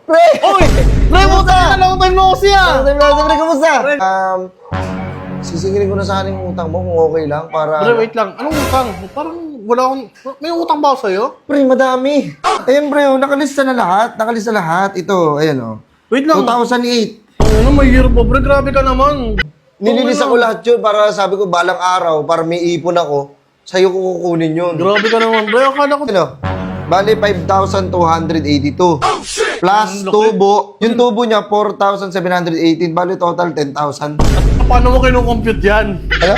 Pre! Uy! Pre, puta ka long time no see ah! Pre, kamusta? Pre. Sisingilin ko na sana yung utang mo kung okay lang para... Pre, wait lang. Anong utang? Parang wala akong... May utang ba ako sa'yo? Pre, madami. Ayan, pre, oh, nakalista na lahat. Nakalista lahat. Ito, ayan, oh. Wait lang. 2008. Ano, may year pa, pre. Grabe ka naman. Nililista ko lahat yun para sabi ko, balang araw, para may ipon ako, sa'yo ko kukunin yun. Grabe ka naman, pre. Akala ko... Ano? Bali, 5,282. Plus tubo. Yung tubo niya, 4,718. Bali, total 10,000. Paano mo kinukompute yan? Ano?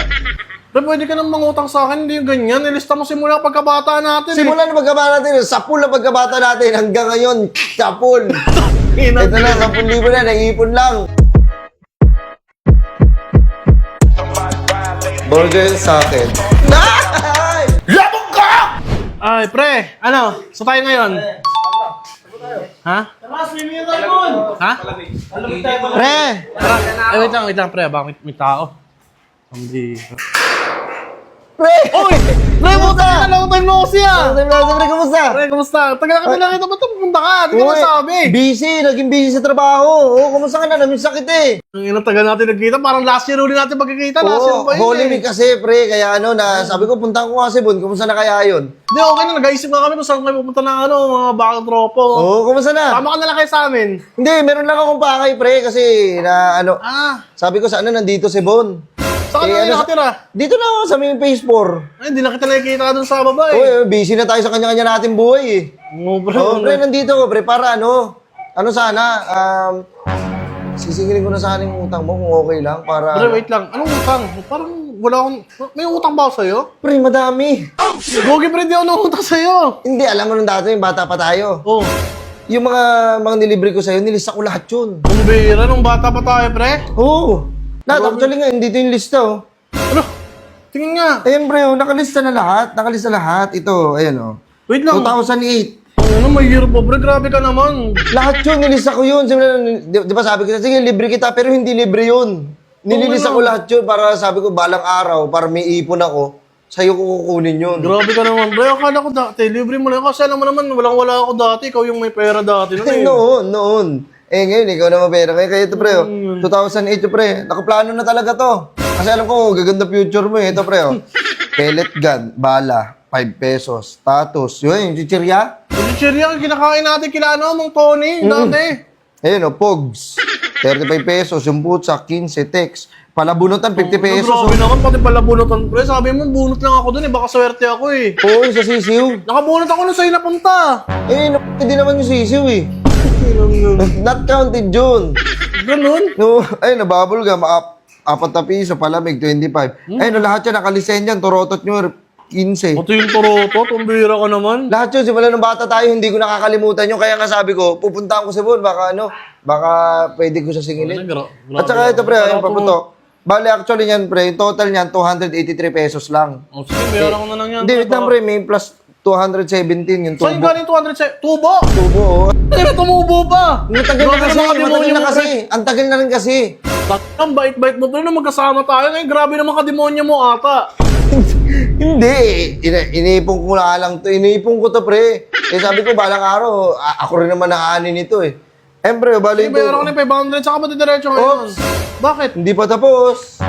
Pre, pwede ka nang mangutang sa akin. Hindi yung ganyan. Nilista mo simula pagkabata natin. Simula na pagkabata natin, sapul na pagkabata natin, hanggang ngayon, sapul. Ito na, 10,000 na, nag-iipon lang. Burger sa akin. Ay! Labog ka! Ay, pre. Ano? Sa tayo ngayon? Ha? Ha? Pre! Ay, wait lang, pre. Bakit may tao? Hindi. Pre! Uy! Pre, puta ka long time no see ah! Pre, kamusta? Pre, kamusta? Tagal ka lang ito. Ba't pumunta ka? Hindi ka Uy, masabi. naging busy sa trabaho. Oo, kumusta ka na? Naming sakit eh. Ang ina, tagal natin nagkita. Parang last year ulit natin magkikita. Last year Oo, pa yun Holy eh. Week kasi, pre. Kaya sabi ko, puntahan ko kasi, Bon. Kumusta na kaya yun? Hindi, okay na. Nag-aisip na kami kung saan kayo pupunta ng mga bakang tropo. Oo, kumusta na? Tama ka na lang kayo sa amin. Hindi, meron lang akong pakay, pre. Kasi, sabi ko sana nandito si Bon. Saan ka na nakatira? Dito na ako sa may phase 4. Ay, hindi na kita nakikita dun sa baba eh. Uy, busy na tayo sa kanya-kanya nating buhay eh. Oo, pre. Oo, pre, nandito ko, pre, para sana, sisingilin ko na sana yung utang mo kung okay lang, para... Pre, wait lang. Anong utang? Parang wala akong... May utang ba ako sa'yo? Pre, madami. Gogi, pre, di ako nangutang sa'yo. Hindi, alam mo nung dati, yung bata pa tayo. Oo. Yung mga nilibre ko sa'yo, nilista ko lahat yun. Bumbira, nung bata pa tayo, pre. Oo. Actually nga, dito yung lista, oh. Ano? Tingin nga. Ayan, pre, oh, nakalista na lahat. Nakalista lahat. Ito, ayan, oh. Wait lang. 2008. Ano, may year pa, pre. Grabe ka naman. Lahat yun, nilista ko yun. Di ba sabi ko, sige, libre kita, pero hindi libre yun. Nililista ko lahat yun para sabi ko, balang araw, para may ipon ako, sa'yo ko kukunin yun. Grabe ka naman, pre. Akala ko dati, libre mo lang. Kasi alam mo naman, walang-wala ako dati. Ikaw yung may pera dati. Ano, eh. Noon. Eh, ngayon, ikaw na mapera. Kaya ito, pre, oh. 2008, pre. Nakaplano na talaga to. Kasi alam ko, gaganda future mo, eh. Ito, pre, oh. Pellet gun, bala, 5 pesos, status. Yun, yung chichirya. Yung chichirya, kinakain natin kila Mang Tony, dati. Ayun, oh, Pogs. 35 pesos, yung putsa, 15, text. Palabunutan, 50 pesos. Grabe naman, pati pala bunutan, pre. Sabi mo, bunot lang ako dun eh. Baka swerte ako eh. Oo, sa sisiw. Nakabunot ako nung sa'yo napunta. Eh, hindi naman yung sisiw, eh. Not counted yun. Ganun? No, ayun, nabubble gum, 4 na piso, palamig, 25. Ayun, lahat yan, nakalisen yan, torotot nyo, 15. Ito yung toroto, tumbira ka naman. Lahat yun, simula nung bata tayo, hindi ko nakakalimutan yun. Kaya nga sabi ko, pupuntahan ko si Bon, baka pwede ko siya singilin. At saka ito, pre, yung paputok. Bale, actually yan, pre, yung total niyan, 283 pesos lang. O sige, mayroon ko na lang yan. Hindi, wait lang, pre, may plus 217 yung tubo. Saan galing 200? Tubo? Tubo, oh. Pero tumubo pa. Ang tagal na rin kasi. Ang bait-bait mo, pero na magkasama tayo. Ngayon, grabe naman ka-demonya mo ata. Hindi, iniipon ko na lang to. Iniipon ko to, pre. Eh, sabi ko, balang araw, ako rin naman nakaani nito, eh. Pre, bali Sige, mayroon ko na yung 500, saka matidiretso ngayon. Oops. Bakit? Hindi pa tapos.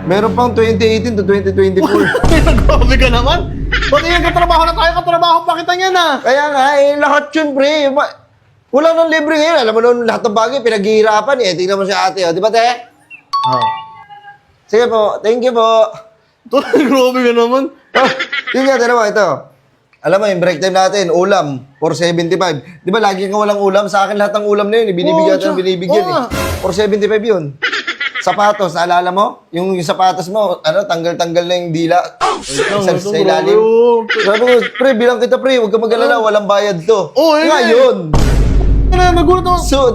Meron pang 2018 to 2024. Grabe ka naman. Ba't yung katrabaho na tayo, katrabaho pa kita niyan ah. Kaya nga, lahat yun, pre. Wala nang libre ngayon. Alam mo nun, lahat ng bagay, pinaghihirapan, eh. Tingnan mo si ate, oh. Di ba, te? Oh. Sige po, thank you po. Grabe ka naman. Oh, yun nga, tira mo, ito. Alam mo, yung break time natin, ulam, 475. Di ba, lagi kang walang ulam? Sa akin, lahat ng ulam na yun, binibigyan, eh. 475 yun. Sapatos, naalala mo? Yung sapatos mo, tanggal-tanggal na yung dila. Sa ilalim. Sabi ko, pre, bilang kita, pre, huwag ka mag-alala, walang bayad to. Oo, eh. Ngayon, Nagulat ako. soon,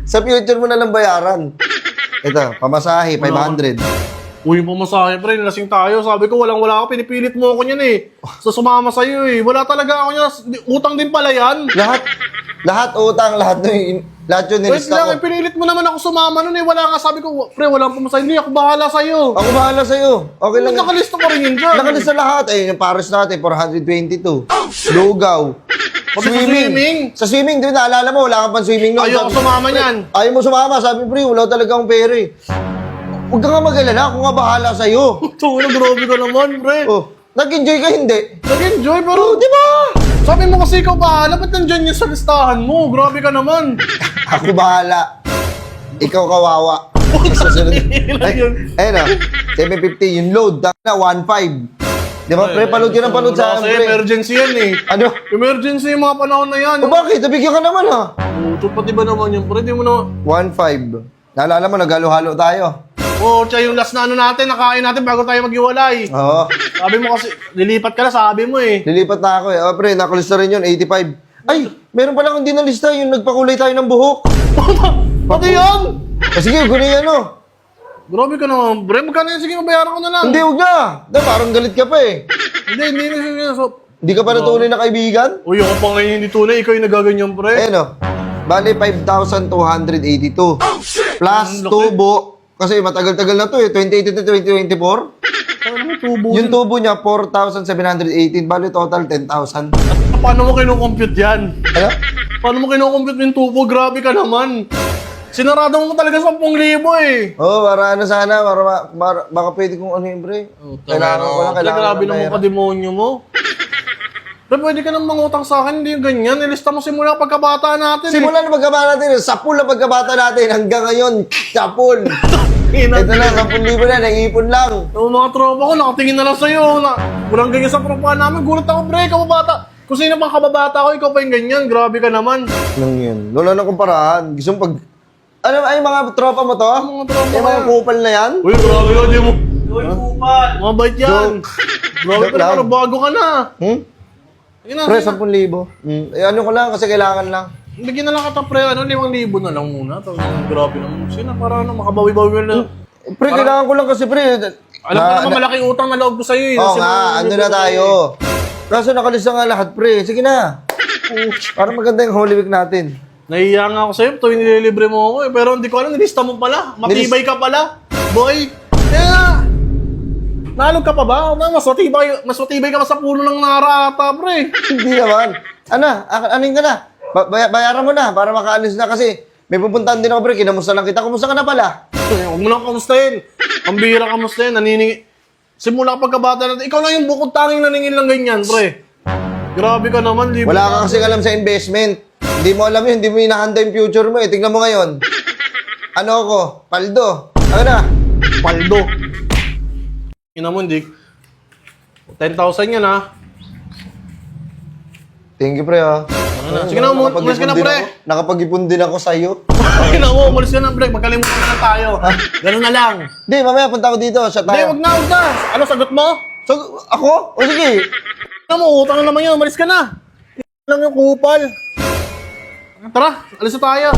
sa future mo na lang bayaran. Ito, pamasahe, 500. Uy, pumasahe, pre. Lasing tayo. Sabi ko, walang-wala ako. Pinipilit mo ako niyan eh. So, sumama sa'yo eh. Wala talaga ako niya. Utang din pala yan. Lahat utang, lahat yun Wait nilista lang, ko. pinilit mo naman ako sumama nun eh. Wala ka. Sabi ko, pre, walang pumasahe. Hindi, ako bahala sa'yo. Ako bahala sa'yo. Okay lang. Nakalista pa rin yun dyan. Nakalista lahat. Eh, yung Paris natin, 422. Lugaw. Pati sa swimming. Sa swimming, di ba naalala mo, wala kang pang swimming noon. Ayoko sumama niyan. Ayaw mo sumama, sabi pre, wala talaga akong pera eh. Huwag ka nga mag-alala, ako nga bahala sa'yo. Tungin, grabe ka naman, pre. Oh, nag-enjoy ka hindi? Nag-enjoy, pero... Oh, di ba? Sabi mo kasi ikaw bahala, ba't nandyan yan sa listahan mo? Grabe ka naman. Ako bahala. Ikaw kawawa. Sa susunod. Ay, ayun na, 750, yung load, na 1.5. Di ba, pre, paload ka ng paload sa akin, Kasi pre. emergency yan eh. Ano? Emergency yung mga panahon na yan. O bakit? Nabigyan ka naman ha. Puto, pati ba naman yun, pre? Di mo na... 1.5. Naalala mo, naghalo-halo tayo. Oo, tsaka yung last na ano natin, nakain natin bago tayo maghiwalay. Oo. Sabi mo kasi, lilipat ka na, sabi mo eh. Lilipat na ako eh. Oh, pre, nakulista rin yun, 85. Ay, meron pala akong di nalista, yung nagpakulay tayo ng buhok. Pati yan! Sige, kunin yan oh. Grabe ka naman, bre. Magkano yan? Sige, mabayaran ko na lang. Hindi, huwag na. Parang galit ka pa eh. Hindi. So, Hindi ka pa na tunay na kaibigan? uy, ako pa ngayon hindi tunay. Ikaw yung nagaganyan, pre. Ayun oh. Bale, 5,282. Plus Ang laki. tubo. Kasi matagal-tagal na to eh. 2018 to 2024. Ano mo, tubo? Yung tubo niya, 4,718. Bale, total 10,000. Paano mo kinukompute yan? Ano? Paano mo kinukompute yung tubo? Grabe ka naman. Sinarado mo talaga 10,000 eh. Oo, para ano sana, para baka pwede kong ano yun, pre. Kailangan ko lang, kailangan Grabe ng naman pera. ka-demonyo mo. Pero pwede ka nang mangutang sa akin, hindi yung ganyan. Nilista mo simula pagkabata natin Simula na pagkabata natin, sa pool na pagkabata natin, hanggang ngayon, sa pool. eh. Ito na, 10,000 na, nag-iipon lang. Yung mga tropa ko, nakatingin na lang sa'yo. Walang ganyan sa tropa namin. Gulat ako, pre, ikaw bata. Kung sino pang kababata ko, ikaw pa yung ganyan. Grabe ka naman. Lang yun. Wala na kumparahan. Gusto mo pag... Ano, ay mga tropa mo to? Mga tropa Yung mga yan. kupal na yan? Uy, grabe ka, di mo. Mga bait yan. Grabe Joke ka lang. naman, bago ka na. Sige na, Pre, sige na. 10,000. Eh, ano ko lang, kasi kailangan lang. Bigyan na lang kita, pre. 5,000 na lang muna. Grabe naman. Sige na, para ano, makabawi-bawi na. Pre, kailangan ko lang kasi, pre. Alam ko naman, malaking utang na loob ko sa'yo. Oo nga, ando na tayo. Kaso nakalista nga lahat, pre. Sige na. Para maganda yung Holy Week natin. Nahiya nga ako sa'yo. Tuwing nililibre mo ako eh. Pero hindi ko alam, nilista mo pala. Matibay ka pala. Boy. Kaya nalog ka pa ba? Mas matibay ka pa sa puno ng narata, pre. Hindi naman. Anin ka na? Bayaran mo na para makaalis na kasi may pupuntahan din ako, pre. Kinamusta lang kita. Kumusta ka na pala? Huwag mo lang kamustahin. Ang bihira kamustahin. Naningi. Simula pagkabata natin. Ikaw lang yung bukod tanging naningin lang ganyan, pre. Grabe ka naman. Libre Wala ka kasi alam sa investment. Hindi mo alam yun. Hindi mo hinahanda yung future mo eh. Tingnan mo ngayon. Ano ako? Paldo. Ano na? Paldo. Ina mo, hindi. 10,000 yan, ha? Thank you, pre, ha. Sige na, umalis ka na, pre. Nakapag-ipon din ako sa'yo. Ina mo, umalis ka na, pre. Magkalimutan na lang tayo. Ganun na lang. Hindi, mamaya punta ako dito. Shot Hindi, tayo. wag na. Ano, sagot mo? So, ako? O sige. Ina mo, utang na naman yun. Umalis ka na. Lang yung kupal. Tara, alis na tayo.